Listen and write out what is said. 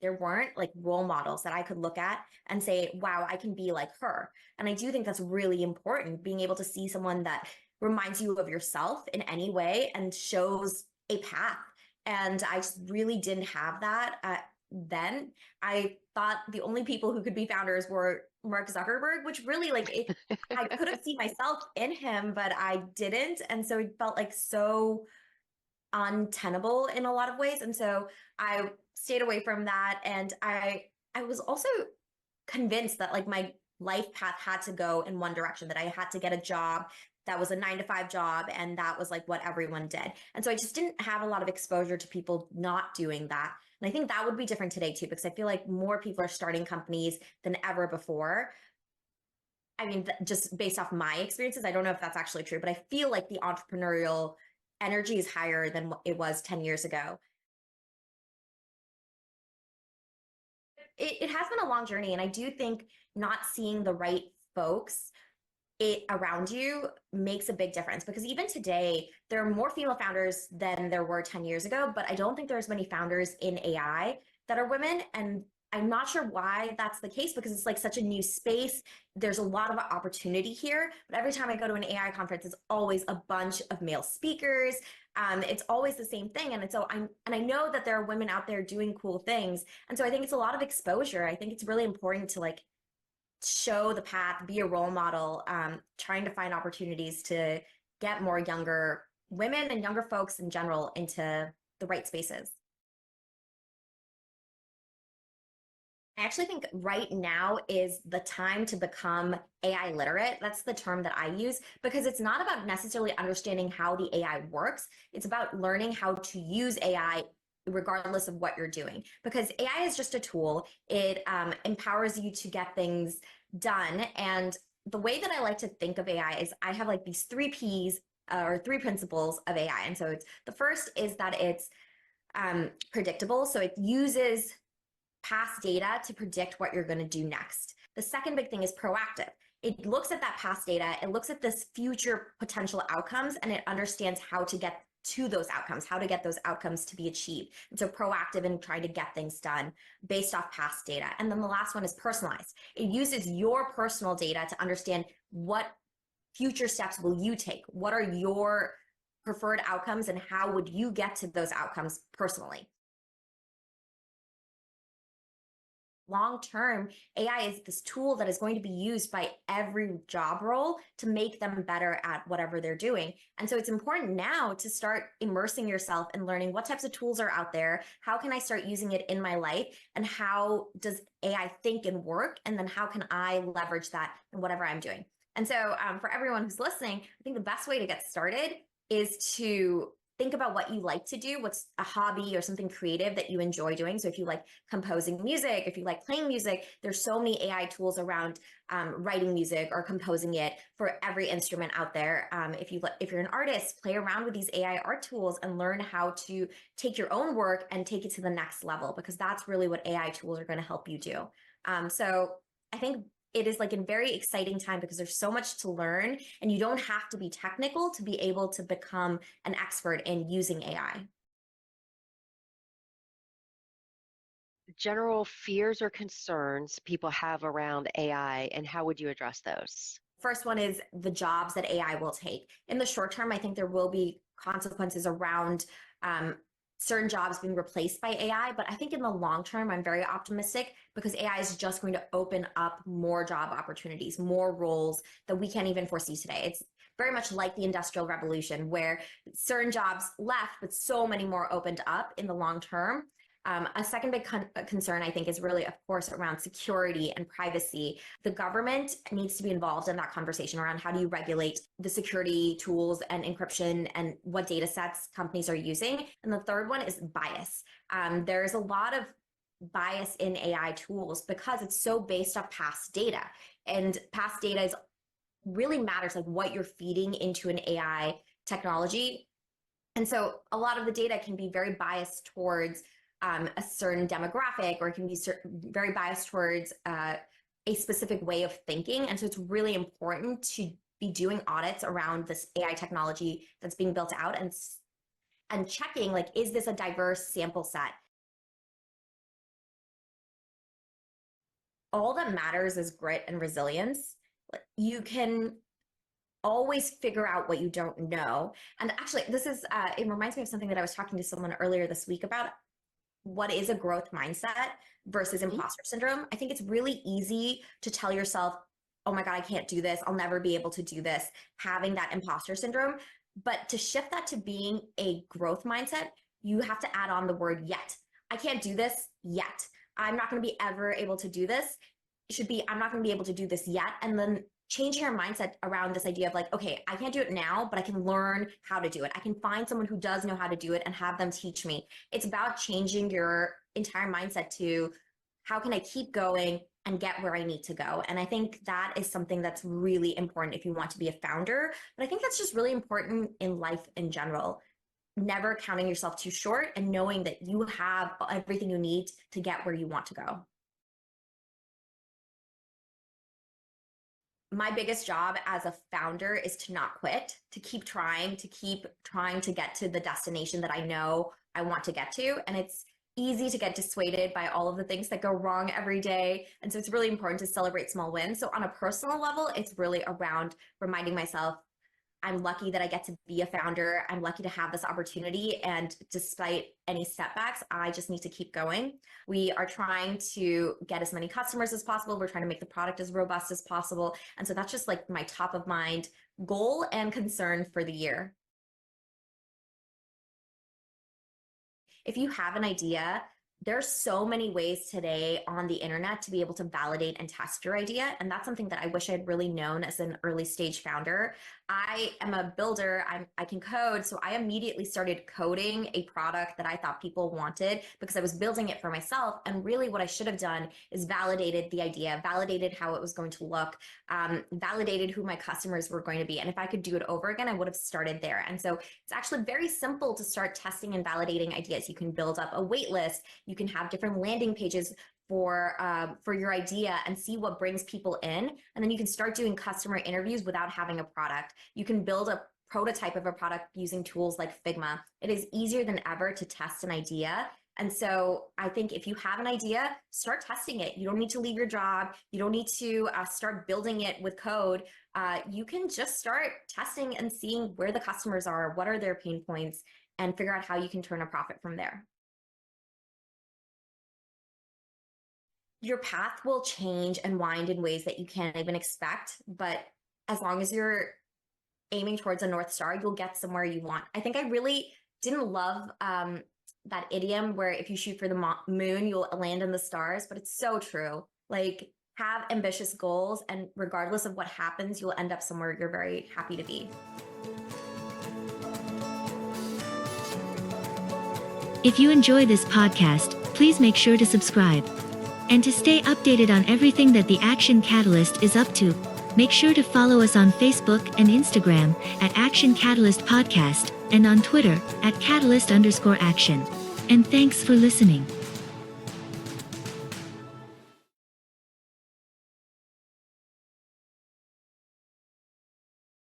there weren't like role models that I could look at and say, wow, I can be like her. And I do think that's really important, being able to see someone that reminds you of yourself in any way and shows a path. And I just really didn't have that then. I thought the only people who could be founders were Mark Zuckerberg, which really I could have seen myself in him, but I didn't. And so it felt like so untenable in a lot of ways. And so I stayed away from that. And I was also convinced that like my life path had to go in one direction, that I had to get a job that was a 9 to 5 job. And that was like what everyone did. And so I just didn't have a lot of exposure to people not doing that. And I think that would be different today too, because I feel like more people are starting companies than ever before. I mean, just based off my experiences, I don't know if that's actually true, but I feel like the entrepreneurial energy is higher than it was 10 years ago. It has been a long journey. And I do think not seeing the right folks around you makes a big difference, because even today, there are more female founders than there were 10 years ago, but I don't think there's many founders in AI that are women. And I'm not sure why that's the case, because it's like such a new space. There's a lot of opportunity here, but every time I go to an AI conference, it's always a bunch of male speakers. It's always the same thing. And so I know that there are women out there doing cool things. And so I think it's a lot of exposure. I think it's really important to like show the path, be a role model, trying to find opportunities to get more younger women and younger folks in general into the right spaces. I actually think right now is the time to become AI literate. That's the term that I use, because it's not about necessarily understanding how the AI works. It's about learning how to use AI regardless of what you're doing, because AI is just a tool. It empowers you to get things done. And the way that I like to think of AI is I have like these 3 Ps or 3 principles of AI. And so it's the first is that it's predictable. So it uses past data to predict what you're going to do next. The second big thing is proactive. It looks at that past data, it looks at this future potential outcomes, and it understands how to get to those outcomes, how to get those outcomes to be achieved. And so proactive in trying to get things done based off past data. And then the last one is personalized. It uses your personal data to understand what future steps will you take? What are your preferred outcomes and how would you get to those outcomes personally? Long term, AI is this tool that is going to be used by every job role to make them better at whatever they're doing. And so it's important now to start immersing yourself and learning what types of tools are out there. How can I start using it in my life? And how does AI think and work? And then how can I leverage that in whatever I'm doing? And so for everyone who's listening, I think the best way to get started is to think about what you like to do, what's a hobby or something creative that you enjoy doing. So if you like composing music, if you like playing music, there's so many AI tools around writing music or composing it for every instrument out there. If you're an artist, play around with these AI art tools and learn how to take your own work and take it to the next level, because that's really what AI tools are going to help you do. So I think it is like a very exciting time because there's so much to learn, and you don't have to be technical to be able to become an expert in using AI. General fears or concerns people have around AI, and how would you address those? First one is the jobs that AI will take. In the short term, I think there will be consequences around certain jobs being replaced by AI. But I think in the long term, I'm very optimistic, because AI is just going to open up more job opportunities, more roles that we can't even foresee today. It's very much like the Industrial Revolution, where certain jobs left, but so many more opened up in the long term. A second big concern, I think, is really, of course, around security and privacy. The government needs to be involved in that conversation around how do you regulate the security tools and encryption and what data sets companies are using. And the third one is bias. There's a lot of bias in AI tools because it's so based off past data. And past data is really matters, like what you're feeding into an AI technology. And so a lot of the data can be very biased towards a certain demographic, or it can be very biased towards a specific way of thinking. And so it's really important to be doing audits around this AI technology that's being built out, and checking, like, is this a diverse sample set? all that matters is grit and resilience. You can always figure out what you don't know. And actually, it reminds me of something that I was talking to someone earlier this week about. What is a growth mindset versus Mhm. imposter syndrome? I think it's really easy to tell yourself, oh my God, I can't do this. I'll never be able to do this, having that imposter syndrome. But to shift that to being a growth mindset, you have to add on the word yet. I can't do this yet. I'm not going to be ever able to do this. It should be, I'm not going to be able to do this yet. And then changing your mindset around this idea of like, okay, I can't do it now, but I can learn how to do it. I can find someone who does know how to do it and have them teach me. It's about changing your entire mindset to how can I keep going and get where I need to go. And I think that is something that's really important if you want to be a founder. But I think that's just really important in life in general. Never counting yourself too short and knowing that you have everything you need to get where you want to go. My biggest job as a founder is to not quit, to keep trying to get to the destination that I know I want to get to. And it's easy to get dissuaded by all of the things that go wrong every day. And so it's really important to celebrate small wins. So on a personal level, it's really around reminding myself, I'm lucky that I get to be a founder. I'm lucky to have this opportunity. And despite any setbacks, I just need to keep going. We are trying to get as many customers as possible. We're trying to make the product as robust as possible. And so that's just like my top of mind goal and concern for the year. If you have an idea, there's so many ways today on the internet to be able to validate and test your idea. And that's something that I wish I'd really known as an early stage founder. I am a builder, I can code. So I immediately started coding a product that I thought people wanted because I was building it for myself. And really what I should have done is validated the idea, validated how it was going to look, validated who my customers were going to be. And if I could do it over again, I would have started there. And so it's actually very simple to start testing and validating ideas. You can build up a wait list. You can have different landing pages for your idea and see what brings people in. And then you can start doing customer interviews without having a product. You can build a prototype of a product using tools like Figma. It is easier than ever to test an idea. And so I think if you have an idea, start testing it. You don't need to leave your job. You don't need to start building it with code. You can just start testing and seeing where the customers are, what are their pain points, and figure out how you can turn a profit from there. Your path will change and wind in ways that you can't even expect. But as long as you're aiming towards a North Star, you'll get somewhere you want. I think I really didn't love that idiom where if you shoot for the moon, you'll land in the stars, but it's so true. Like, have ambitious goals, and regardless of what happens, you'll end up somewhere you're very happy to be. If you enjoy this podcast, please make sure to subscribe. And to stay updated on everything that the Action Catalyst is up to, make sure to follow us on Facebook and Instagram at Action Catalyst Podcast and on Twitter at Catalyst_Action. And thanks for listening.